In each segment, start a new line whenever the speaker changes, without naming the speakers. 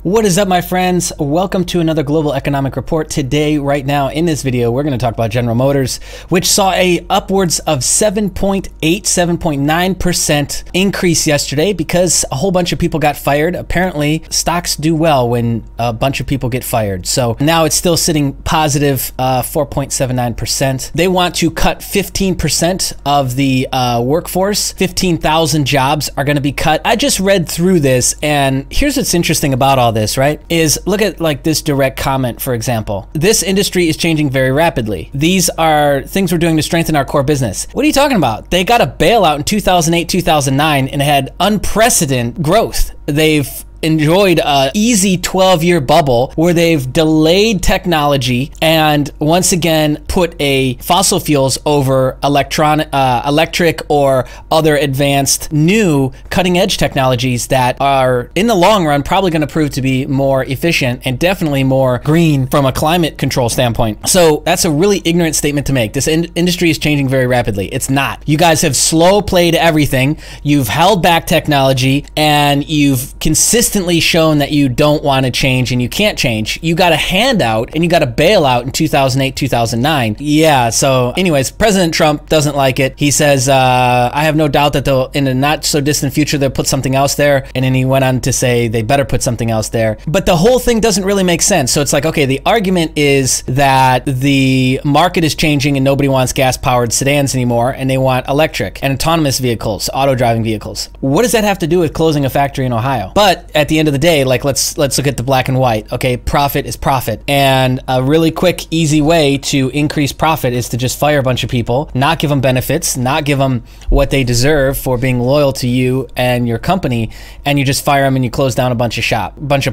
What is up, my friends? Welcome to another Global Economic Report. Today, right now, in this video, we're going to talk about General Motors, which saw a upwards of 7.9% increase yesterday because a whole bunch of people got fired. Apparently, stocks do well when a bunch of people get fired. So now it's still sitting positive 4.79%. They want to cut 15% of the workforce. 15,000 jobs are going to be cut. I just read through this, and here's what's interesting about all this, right? Is look at like this direct comment, for example. This industry is changing very rapidly. These are things we're doing to strengthen our core business. What are you talking about? They got a bailout in 2008, 2009 and had unprecedented growth. They've enjoyed an easy 12-year bubble where they've delayed technology and once again put a fossil fuels over electric or other advanced new cutting-edge technologies that are in the long run probably going to prove to be more efficient and definitely more green from a climate control standpoint. So that's a really ignorant statement to make. This industry is changing very rapidly. It's not. You guys have slow played everything. You've held back technology and you've consistently shown that you don't want to change and you can't change. You got a handout and you got a bailout in 2008, 2009. Yeah, so anyways, President Trump doesn't like it. He says, I have no doubt that they'll, in a not so distant future, they'll put something else there. And then he went on to say they better put something else there. But the whole thing doesn't really make sense. So it's like, okay, the argument is that the market is changing and nobody wants gas-powered sedans anymore and they want electric and autonomous vehicles, auto-driving vehicles. What does that have to do with closing a factory in Ohio? But at the end of the day, like let's look at the black and white. Okay, profit is profit, and a really quick, easy way to increase profit is to just fire a bunch of people, not give them benefits, not give them what they deserve for being loyal to you and your company, and you just fire them and you close down a bunch of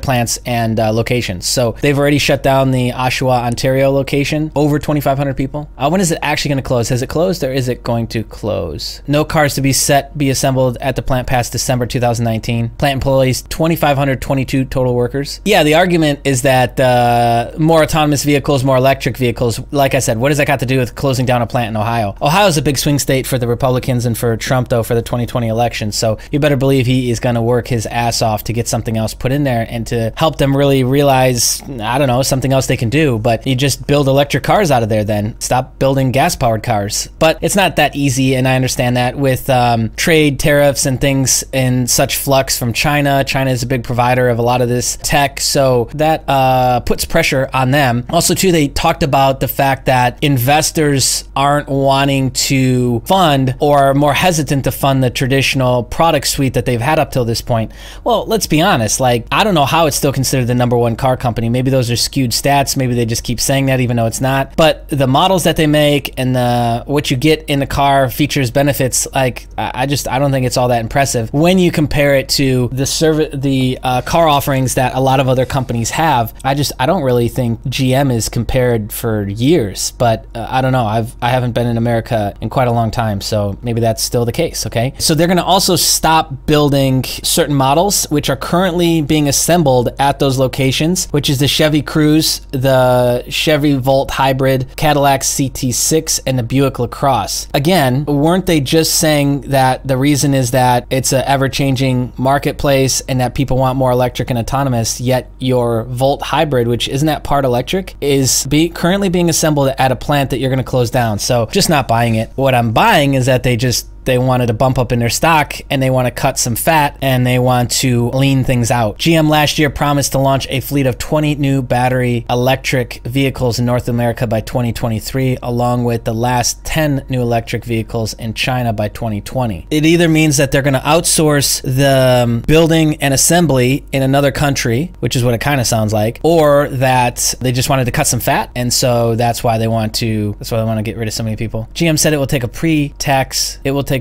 plants and locations. So they've already shut down the Oshawa, Ontario location, over 2,500 people. When is it actually going to close? Has it closed or is it going to close? No cars to be assembled at the plant past December 2019. Plant employees 2,522 total workers. Yeah, the argument is that more autonomous vehicles, more electric vehicles. Like I said, what does that got to do with closing down a plant in Ohio? Ohio is a big swing state for the Republicans and for Trump, though, for the 2020 election. So you better believe he is going to work his ass off to get something else put in there and to help them really realize, I don't know, something else they can do. But you just build electric cars out of there then. Stop building gas-powered cars. But it's not that easy, and I understand that with trade tariffs and things in such flux from China. China is a big provider of a lot of this tech, so that puts pressure on them. Also, too, they talked about the fact that investors aren't wanting to fund or are more hesitant to fund the traditional product suite that they've had up till this point. Well, let's be honest, like, I don't know how it's still considered the #1 car company. Maybe those are skewed stats. Maybe they just keep saying that even though it's not. But the models that they make and what you get in the car, features, benefits, like, I don't think it's all that impressive when you compare it to the car offerings that a lot of other companies have. I don't really think GM is compared for years, but I don't know. I haven't been in America in quite a long time, so maybe that's still the case, okay? So they're gonna also stop building certain models which are currently being assembled at those locations, which is the Chevy Cruze, the Chevy Volt Hybrid, Cadillac CT6, and the Buick LaCrosse. Again, weren't they just saying that the reason is that it's an ever-changing marketplace and that people want more electric and autonomous, yet your Volt Hybrid, which isn't that part electric, is currently being assembled at a plant that you're going to close down. So just not buying it. What I'm buying is that they wanted to bump up in their stock and they want to cut some fat and they want to lean things out. GM last year promised to launch a fleet of 20 new battery electric vehicles in North America by 2023, along with the last 10 new electric vehicles in China by 2020. It either means that they're going to outsource the building and assembly in another country, which is what it kind of sounds like, or that they just wanted to cut some fat, and so that's why they want to get rid of so many people. GM said it will take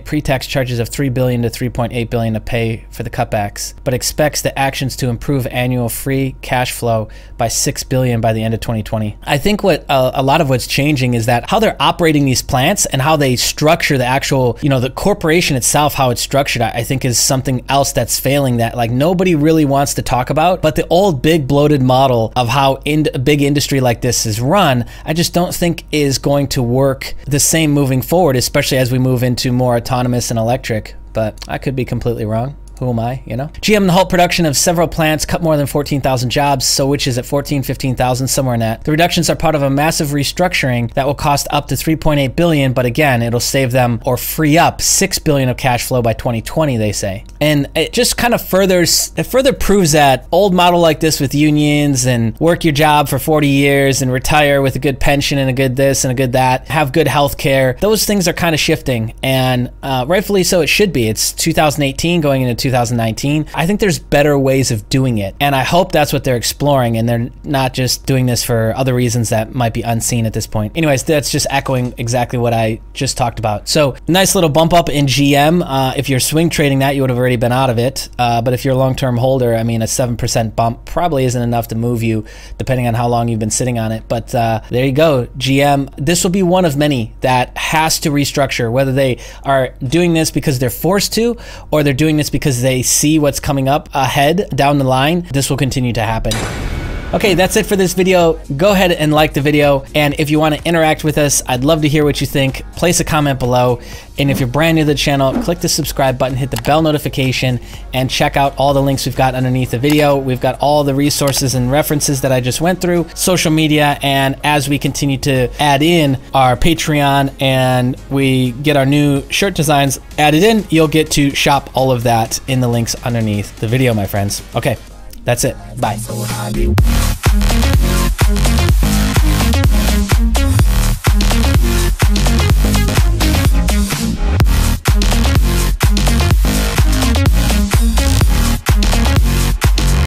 pre-tax charges of $3 billion to $3.8 billion to pay for the cutbacks, but expects the actions to improve annual free cash flow by $6 billion by the end of 2020. I think what a lot of what's changing is that how they're operating these plants and how they structure the actual, the corporation itself, how it's structured, I think is something else that's failing that like nobody really wants to talk about. But the old big bloated model of how a big industry like this is run, I just don't think is going to work the same moving forward, especially as we move into more autonomous and electric, but I could be completely wrong. who am I, you know? GM halt production of several plants, cut more than 14,000 jobs, so which is at 14, 15,000, somewhere in that. The reductions are part of a massive restructuring that will cost up to 3.8 billion, but again, it'll save them or free up 6 billion of cash flow by 2020, they say. And it just kind of further proves that old model like this with unions and work your job for 40 years and retire with a good pension and a good this and a good that, have good health care, those things are kind of shifting, and rightfully so it should be. It's 2018 going into 2019. I think there's better ways of doing it, and I hope that's what they're exploring, and they're not just doing this for other reasons that might be unseen at this point. Anyways, that's just echoing exactly what I just talked about. So nice little bump up in GM. If you're swing trading that, you would have already been out of it, but if you're a long-term holder, I mean, a 7% bump probably isn't enough to move you, depending on how long you've been sitting on it. But there you go, GM. This will be one of many that has to restructure, whether they are doing this because they're forced to, or they're doing this because they see what's coming up ahead down the line. This will continue to happen. Okay, that's it for this video. Go ahead and like the video, and if you want to interact with us, I'd love to hear what you think. Place a comment below, and if you're brand new to the channel, click the subscribe button, hit the bell notification, and check out all the links we've got underneath the video. We've got all the resources and references that I just went through, social media, and as we continue to add in our Patreon and we get our new shirt designs added in, you'll get to shop all of that in the links underneath the video, my friends. Okay. That's it. Bye.